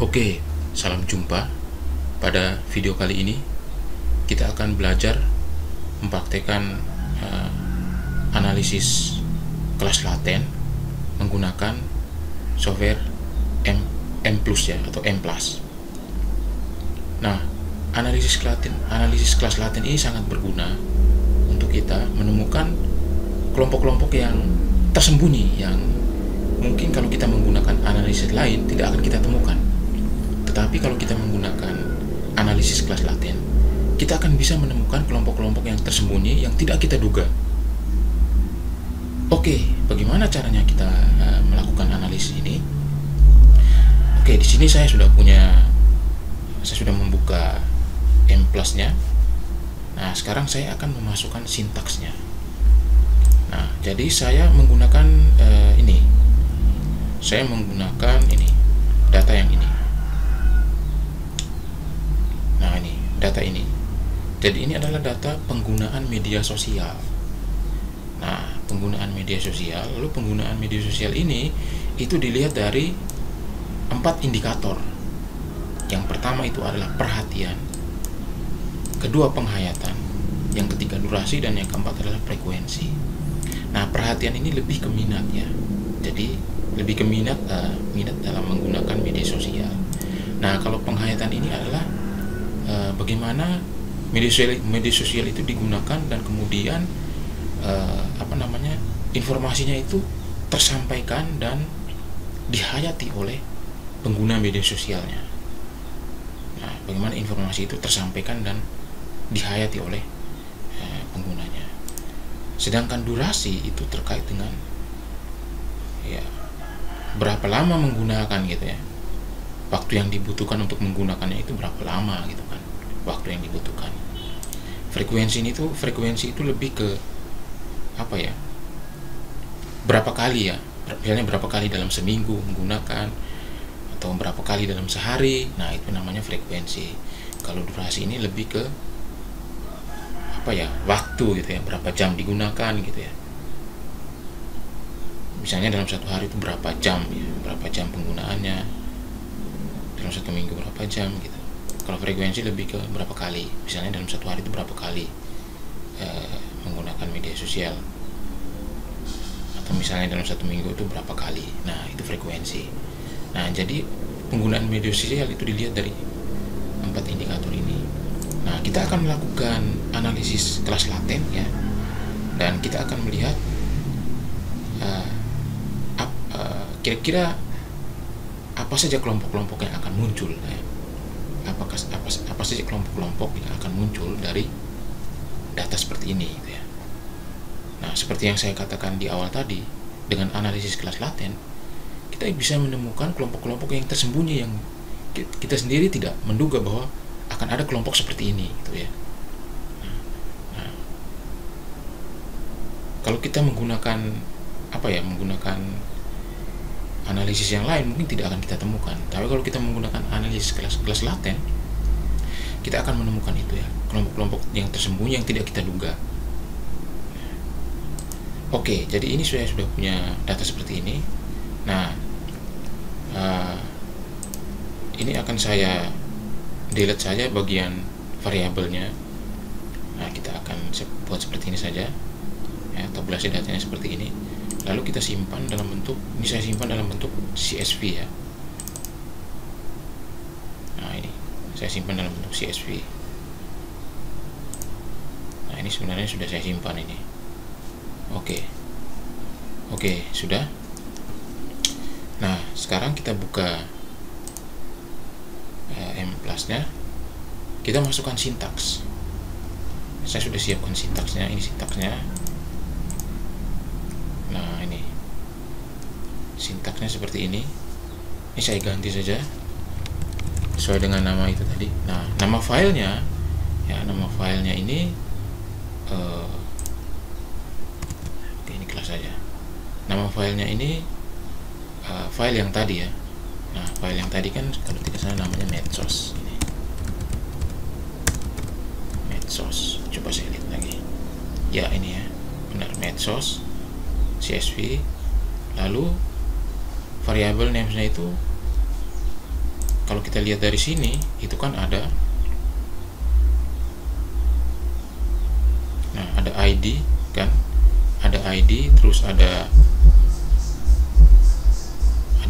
Oke, salam jumpa. Pada video kali ini kita akan belajar mempraktekkan analisis kelas laten menggunakan software M+ ya, atau M+. Nah, analisis kelas laten ini sangat berguna untuk kita menemukan kelompok-kelompok yang tersembunyi yang mungkin kalau kita menggunakan analisis lain tidak akan kita temukan. Tetapi kalau kita menggunakan analisis kelas laten, kita akan bisa menemukan kelompok-kelompok yang tersembunyi yang tidak kita duga. Oke, bagaimana caranya kita melakukan analisis ini? Oke, di sini saya sudah membuka M+-nya. Nah, sekarang saya akan memasukkan sintaksnya. Nah, jadi saya menggunakan ini. Saya menggunakan ini, data yang ini. Nah, ini data ini. Jadi ini adalah data penggunaan media sosial. Nah, penggunaan media sosial, lalu penggunaan media sosial ini itu dilihat dari 4 indikator. Yang pertama itu adalah perhatian, kedua penghayatan, yang ketiga durasi, dan yang keempat adalah frekuensi. Nah, perhatian ini lebih ke minat ya. Jadi lebih ke minat dalam menggunakan media sosial. Nah, kalau penghayatan ini adalah bagaimana media sosial itu digunakan dan kemudian informasinya itu tersampaikan dan dihayati oleh pengguna media sosialnya. Nah, bagaimana informasi itu tersampaikan dan dihayati oleh penggunanya. Sedangkan durasi itu terkait dengan ya berapa lama menggunakan gitu ya. Waktu yang dibutuhkan untuk menggunakannya itu berapa lama gitu kan, waktu yang dibutuhkan. Frekuensi itu lebih ke apa ya, berapa kali ya, misalnya berapa kali dalam seminggu menggunakan, atau berapa kali dalam sehari. Nah, itu namanya frekuensi. Kalau durasi ini lebih ke apa ya, waktu gitu ya, berapa jam digunakan gitu ya. Misalnya dalam satu hari itu berapa jam ya, berapa jam penggunaannya, dalam satu minggu berapa jam gitu. Kalau frekuensi lebih ke berapa kali, misalnya dalam satu hari itu berapa kali menggunakan media sosial, atau misalnya dalam satu minggu itu berapa kali. Nah, itu frekuensi. Nah, jadi penggunaan media sosial itu dilihat dari 4 indikator ini. Nah, kita akan melakukan analisis kelas laten ya, dan kita akan melihat kira-kira apa saja kelompok-kelompok yang akan muncul ya. Apa saja kelompok-kelompok yang akan muncul dari data seperti ini gitu ya. Nah, seperti yang saya katakan di awal tadi, dengan analisis kelas laten kita bisa menemukan kelompok-kelompok yang tersembunyi yang kita sendiri tidak menduga bahwa akan ada kelompok seperti ini gitu ya. Nah, kalau kita menggunakan menggunakan analisis yang lain mungkin tidak akan kita temukan. Tapi kalau kita menggunakan analisis kelas laten, kita akan menemukan itu ya, kelompok-kelompok yang tersembunyi yang tidak kita duga. Oke, jadi ini saya sudah punya data seperti ini. Nah, ini akan saya delete saja bagian variabelnya. Nah, kita akan buat seperti ini saja ya, tabulasi datanya seperti ini. Lalu kita simpan dalam bentuk, ini saya simpan dalam bentuk CSV ya. Nah, ini saya simpan dalam bentuk CSV. Nah, ini sebenarnya sudah saya simpan ini. Oke, sudah. Nah, sekarang kita buka M+-nya. Kita masukkan sintaks. Saya sudah siapkan sintaksnya, ini sintaksnya. Nah, ini sintaksnya seperti ini. Ini saya ganti saja sesuai dengan nama itu tadi. Nah, nama filenya ini ini kelas saja. Nama filenya ini file yang tadi ya. Nah, file yang tadi kan kalau tidak salah namanya medsos. Ini medsos. Coba saya lihat lagi. Ya, ini ya, benar, medsos CSV. Lalu variabel namesnya itu kalau kita lihat dari sini itu kan ada, nah ada ID kan, ada ID, terus ada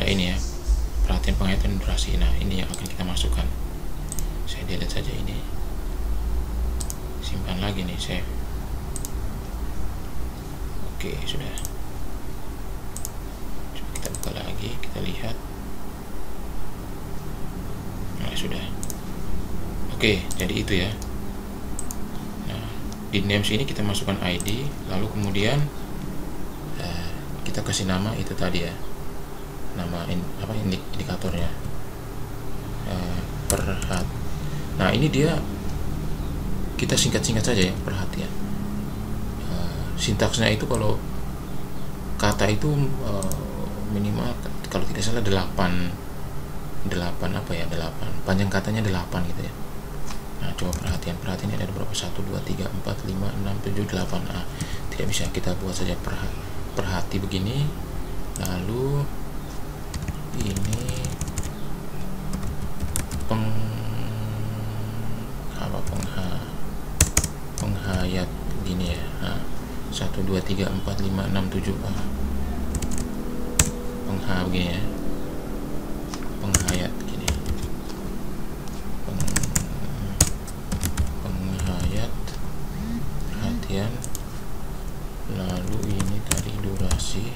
ini ya, perhatian, penghayatan, durasi. Nah ini yang akan kita masukkan. Saya delete saja ini, simpan lagi nih, save. Oke, sudah. Coba kita buka lagi, kita lihat. Nah sudah. Oke, jadi itu ya. Nah di names ini kita masukkan ID, lalu kemudian kita kasih nama itu tadi ya, nama indikatornya, nah ini dia, kita singkat-singkat saja ya, perhatian. Sintaksnya itu kalau kata itu minimal kalau tidak salah 8 panjang katanya 8 gitu ya. Nah coba perhatian ini ada berapa, 1 2 3 4 5 6 7 8. Tidak bisa, kita buat saja perhati begini, lalu ini penghayat gini ya. 1 2 3 4 5 6 7 begini ya, penghayat gini, penghayat, perhatian, lalu ini tadi durasi,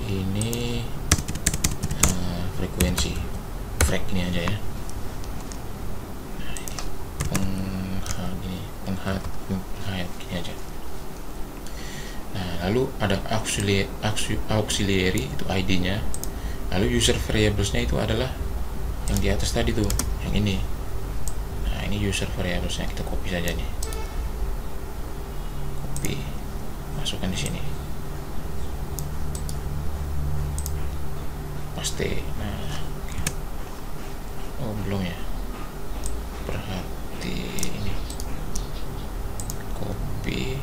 ini frekuensi, ini aja ya. Nah ini penghayat gini aja. Nah lalu ada auxiliary itu ID-nya, lalu user variables-nya itu adalah yang di atas tadi tuh, yang ini. Nah ini user variables-nya, kita copy saja nih, copy, masukkan di sini, paste. Nah oh belum ya, perhati ini, copy,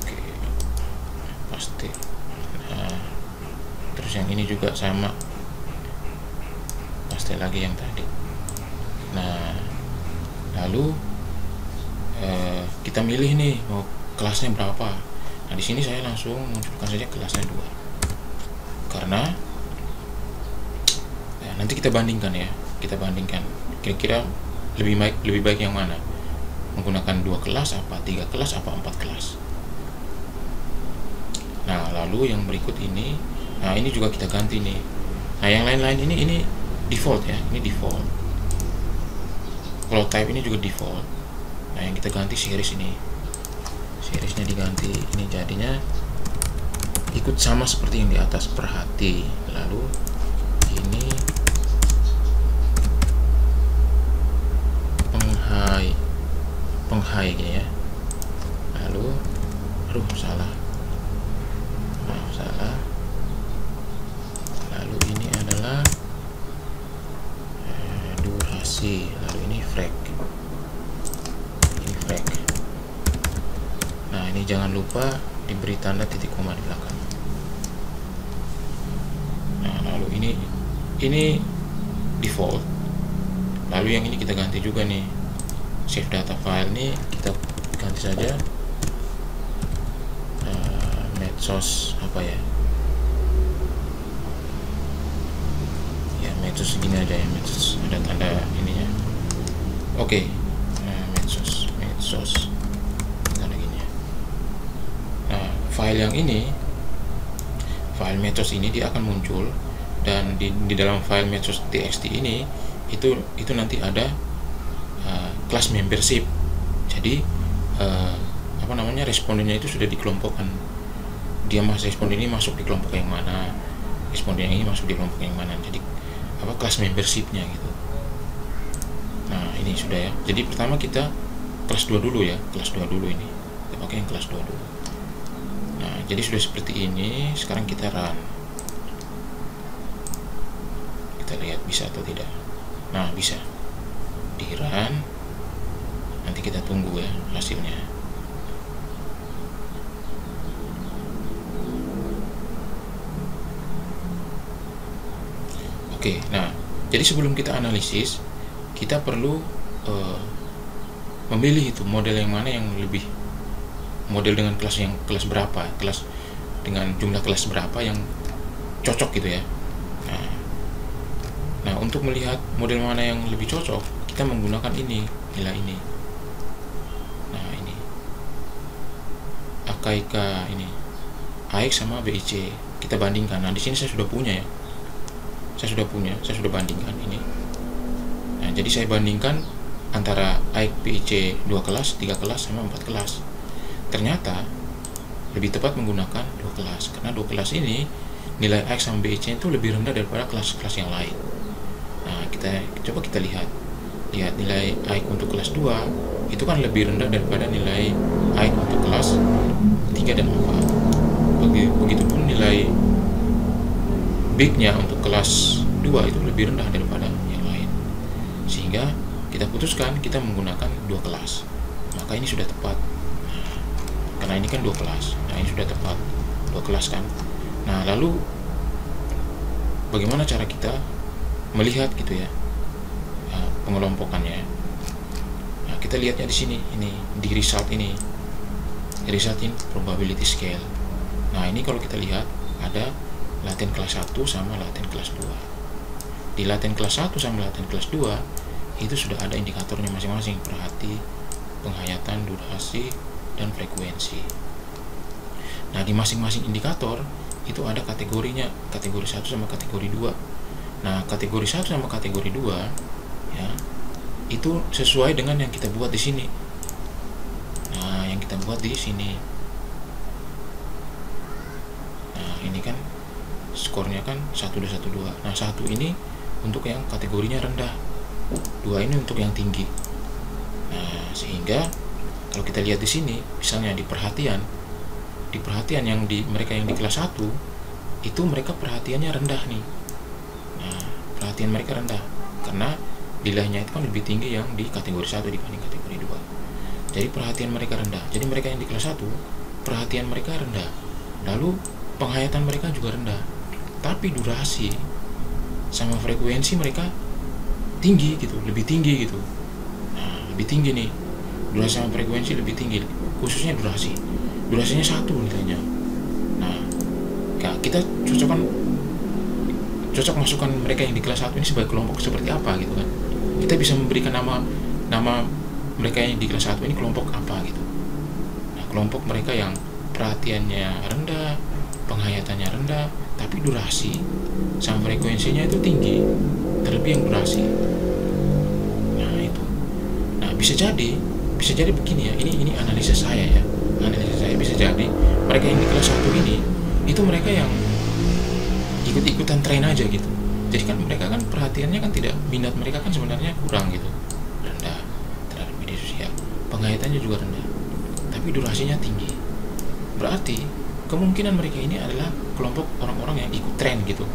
oke, paste. Nah terus yang ini juga sama, paste lagi yang tadi. Nah lalu kita milih nih mau kelasnya berapa. Nah di sini saya langsung munculkan saja kelasnya 2, karena nanti kita bandingkan ya, kira-kira lebih baik yang mana, menggunakan 2 kelas apa 3 kelas apa 4 kelas. Nah lalu yang berikut ini, nah ini juga kita ganti nih. Nah yang lain-lain ini default ya, ini default. Kalau type ini juga default. Nah yang kita ganti series ini, seriesnya diganti, ini jadinya ikut sama seperti yang di atas, perhati. Lalu ini penghai gini ya. Lalu salah. Lalu ini adalah durasi, lalu ini frek. Nah ini jangan lupa diberi tanda titik koma di belakang. Nah lalu ini default. Lalu yang ini kita ganti juga nih, save data file ini kita ganti saja medsos apa ya, medsos segini aja ya, medsos ada tanda ininya. Oke. Medsos tanda gini ya. Nah file yang ini, file medsos ini dia akan muncul, dan di dalam file medsos txt ini itu nanti ada kelas membership. Jadi respondennya itu sudah dikelompokkan. Responden ini masuk di kelompok yang mana, responden yang ini masuk di kelompok yang mana. Jadi kelas membershipnya gitu. Nah ini sudah ya. Jadi pertama kita kelas 2 dulu ya, kelas 2 dulu ini. Kita pakai yang kelas 2 dulu. Nah jadi sudah seperti ini. Sekarang kita run. Kita lihat bisa atau tidak. Nah bisa di run. Nanti kita tunggu ya hasilnya. Oke, nah jadi sebelum kita analisis, kita perlu memilih itu model yang mana yang lebih, model dengan kelas berapa, kelas dengan jumlah kelas berapa yang cocok gitu ya. Nah, untuk melihat model mana yang lebih cocok, kita menggunakan ini, nilai ini. Nah, ini AKIK ini, AX sama BIC, kita bandingkan. Nah, di sini saya sudah punya ya. Saya sudah bandingkan ini. Nah, jadi saya bandingkan antara AX BIC 2 kelas, 3 kelas sama 4 kelas. Ternyata lebih tepat menggunakan 2 kelas, karena 2 kelas ini nilai AX sama BIC itu lebih rendah daripada kelas-kelas yang lain. Nah, coba kita lihat nilai AX untuk kelas 2 itu kan lebih rendah daripada nilai AX untuk kelas 3 dan 4. Begitupun nilai big-nya untuk kelas 2 itu lebih rendah daripada yang lain. Sehingga kita putuskan kita menggunakan 2 kelas. Maka ini sudah tepat. Nah, karena ini kan 2 kelas. Nah, ini sudah tepat. 2 kelas kan. Nah, lalu bagaimana cara kita melihat gitu ya, pengelompokannya? Nah, kita lihatnya di sini, ini di result ini probability scale. Nah, ini kalau kita lihat ada laten kelas 1 sama laten kelas 2. Di laten kelas 1 sama laten kelas 2 itu sudah ada indikatornya masing-masing, perhati, penghayatan, durasi, dan frekuensi. Nah, di masing-masing indikator itu ada kategorinya, kategori 1 sama kategori 2. Nah, kategori 1 sama kategori 2 ya, itu sesuai dengan yang kita buat di sini. Nah, yang kita buat di sini. Nah, ini kan skornya kan 1,212. Nah, 1 ini untuk yang kategorinya rendah, 2 ini untuk yang tinggi. Nah, sehingga kalau kita lihat di sini, misalnya di perhatian yang mereka yang di kelas 1 itu mereka perhatiannya rendah nih. Nah, perhatian mereka rendah karena nilainya itu kan lebih tinggi yang di kategori 1 dibanding kategori 2. Jadi perhatian mereka rendah. Jadi mereka yang di kelas 1 perhatian mereka rendah. Lalu penghayatan mereka juga rendah. Tapi durasi sama frekuensi mereka tinggi gitu, lebih tinggi gitu. Nah, lebih tinggi nih. Durasi sama frekuensi lebih tinggi, khususnya durasi. Durasinya 1 nilainya. Nah, kita cocok masukkan mereka yang di kelas 1 ini sebagai kelompok seperti apa gitu kan. Kita bisa memberikan nama mereka yang di kelas 1 ini kelompok apa gitu. Nah, kelompok mereka yang perhatiannya rendah, penghayatannya rendah, tapi durasi sama frekuensinya itu tinggi, terlebih yang durasi. Nah, itu. Nah, bisa jadi begini ya. Ini analisa saya ya. Analisa saya bisa jadi mereka yang di kelas 1 ini itu mereka yang ikut-ikutan tren aja gitu. Jadi kan mereka kan perhatiannya kan tidak, minat mereka kan sebenarnya kurang gitu, rendah terhadap media sosial, penghayatannya juga rendah, tapi durasinya tinggi. Berarti kemungkinan mereka ini adalah kelompok orang-orang yang ikut tren gitu,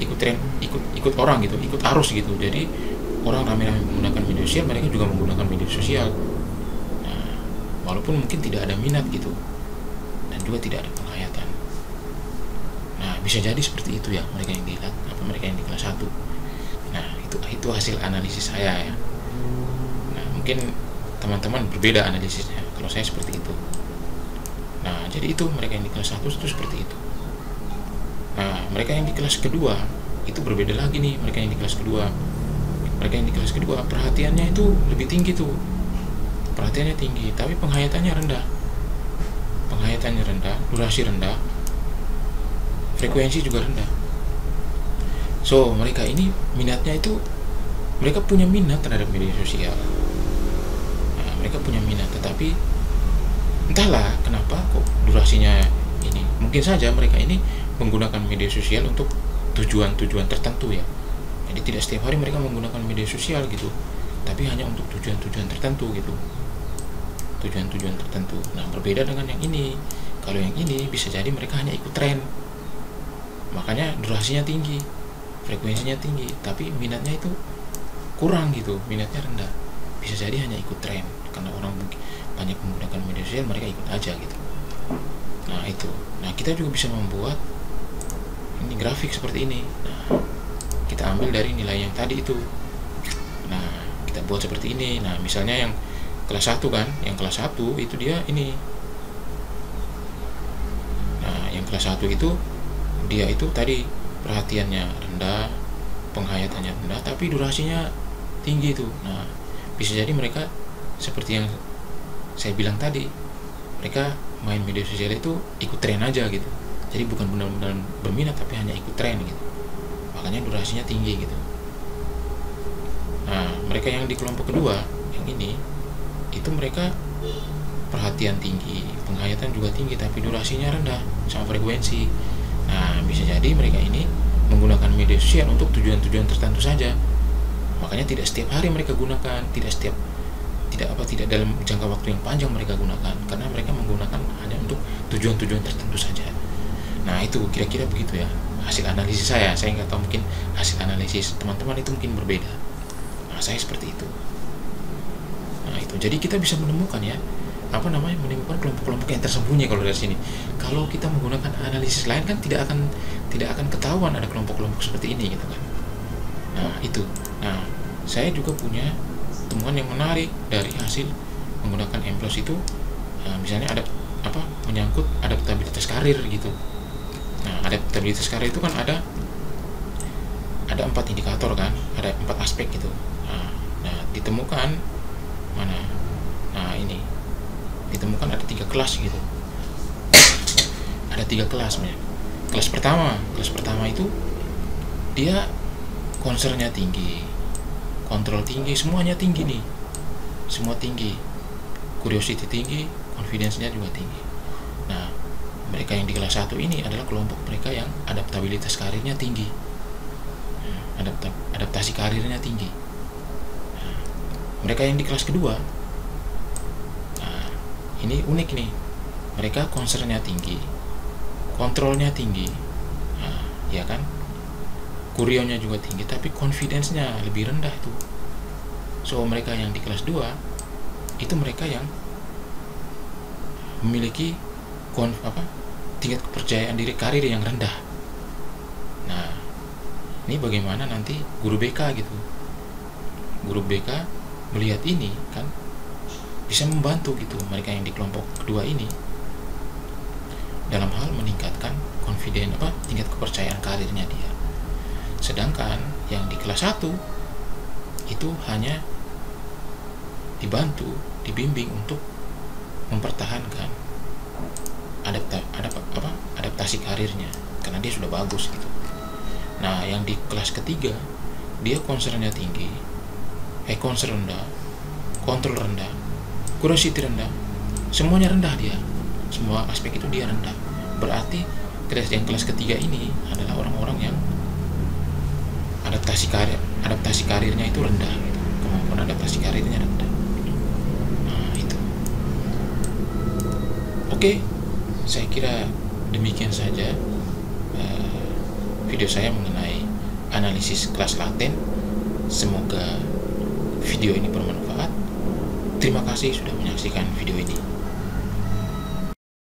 ikut orang gitu, ikut arus gitu. Jadi orang ramai-ramai menggunakan media sosial, mereka juga menggunakan media sosial. Nah, walaupun mungkin tidak ada minat gitu, dan juga tidak ada penghayatan. Nah, bisa jadi seperti itu ya mereka yang dilihat, mereka yang di kelas 1. Nah, itu hasil analisis saya ya. Nah, mungkin teman-teman berbeda analisisnya. Kalau saya seperti itu. Nah, jadi itu mereka yang di kelas 1 itu seperti itu. Nah, mereka yang di kelas kedua itu berbeda lagi nih. Mereka yang di kelas kedua perhatiannya itu lebih tinggi tuh. Perhatiannya tinggi, tapi penghayatannya rendah. Durasi rendah, frekuensi juga rendah. So, mereka ini minatnya itu, mereka punya minat terhadap media sosial. Nah, mereka punya minat, tetapi entahlah kenapa kok durasinya ini. Mungkin saja mereka ini menggunakan media sosial untuk tujuan-tujuan tertentu ya. Jadi tidak setiap hari mereka menggunakan media sosial gitu, tapi hanya untuk tujuan-tujuan tertentu gitu. Tujuan-tujuan tertentu. Nah, berbeda dengan yang ini. Kalau yang ini bisa jadi mereka hanya ikut tren. Makanya durasinya tinggi, frekuensinya tinggi, tapi minatnya itu kurang gitu, minatnya rendah. Bisa jadi hanya ikut tren, karena orang banyak menggunakan media sosial, mereka ikut aja gitu. Nah, itu. Nah, kita juga bisa membuat ini grafik seperti ini. Nah, kita ambil dari nilai yang tadi itu. Nah, kita buat seperti ini. Nah, misalnya yang kelas 1 kan, yang kelas 1 itu dia ini. Nah, yang kelas 1 itu dia itu tadi perhatiannya rendah, penghayatannya rendah, tapi durasinya tinggi tuh. Nah, bisa jadi mereka seperti yang saya bilang tadi, mereka main media sosial itu ikut tren aja gitu. Jadi bukan benar-benar berminat, tapi hanya ikut tren gitu. Makanya durasinya tinggi gitu. Nah, mereka yang di kelompok kedua, yang ini, itu mereka perhatian tinggi, penghayatan juga tinggi, tapi durasinya rendah sama frekuensi. Nah, bisa jadi mereka ini menggunakan media sosial untuk tujuan-tujuan tertentu saja. Makanya tidak setiap hari mereka gunakan, tidak dalam jangka waktu yang panjang mereka gunakan, karena mereka menggunakan hanya untuk tujuan-tujuan tertentu saja. Nah, itu kira-kira begitu ya hasil analisis saya. Saya nggak tahu, mungkin hasil analisis teman-teman itu mungkin berbeda. Nah, saya seperti itu. Nah, itu jadi kita bisa menemukan ya, menemukan kelompok-kelompok yang tersembunyi kalau dari sini. Kalau kita menggunakan analisis lain kan tidak akan ketahuan ada kelompok-kelompok seperti ini gitu kan. Nah, itu. Nah, saya juga punya temuan yang menarik dari hasil menggunakan EMPLOS itu. Misalnya ada menyangkut adaptabilitas karir gitu. Nah, adaptabilitas karir itu kan ada 4 indikator kan, ada 4 aspek gitu. Nah, ditemukan mana? Nah, ini ditemukan ada 3 kelas gitu. Ada 3 kelas ya. Kelas pertama itu dia concernnya tinggi, kontrol tinggi, semuanya tinggi nih, semua tinggi, curiosity tinggi, confidence-nya juga tinggi. Nah, mereka yang di kelas 1 ini adalah kelompok mereka yang adaptabilitas karirnya tinggi, adaptasi karirnya tinggi. Nah, mereka yang di kelas kedua, nah, ini unik nih, mereka concern-nya tinggi, kontrolnya tinggi, nah, ya kan, kurionya juga tinggi, tapi confidence-nya lebih rendah itu. So, mereka yang di kelas 2 itu mereka yang memiliki tingkat kepercayaan diri karir yang rendah. Nah, ini bagaimana nanti guru BK gitu. Guru BK melihat ini kan bisa membantu gitu mereka yang di kelompok kedua ini dalam hal meningkatkan tingkat kepercayaan karirnya dia. Sedangkan yang di kelas 1 itu hanya dibimbing untuk mempertahankan adaptasi karirnya karena dia sudah bagus gitu. Nah, yang di kelas ketiga dia concern-nya tinggi, concern rendah, kontrol rendah, curiosity rendah, semuanya rendah dia. Semua aspek itu dia rendah. Berarti yang kelas ketiga ini adalah orang-orang yang adaptasi karirnya itu rendah gitu. Kemampuan adaptasi karirnya rendah. Nah, itu. Oke, saya kira demikian saja video saya mengenai analisis kelas laten. Semoga video ini bermanfaat. Terima kasih sudah menyaksikan video ini.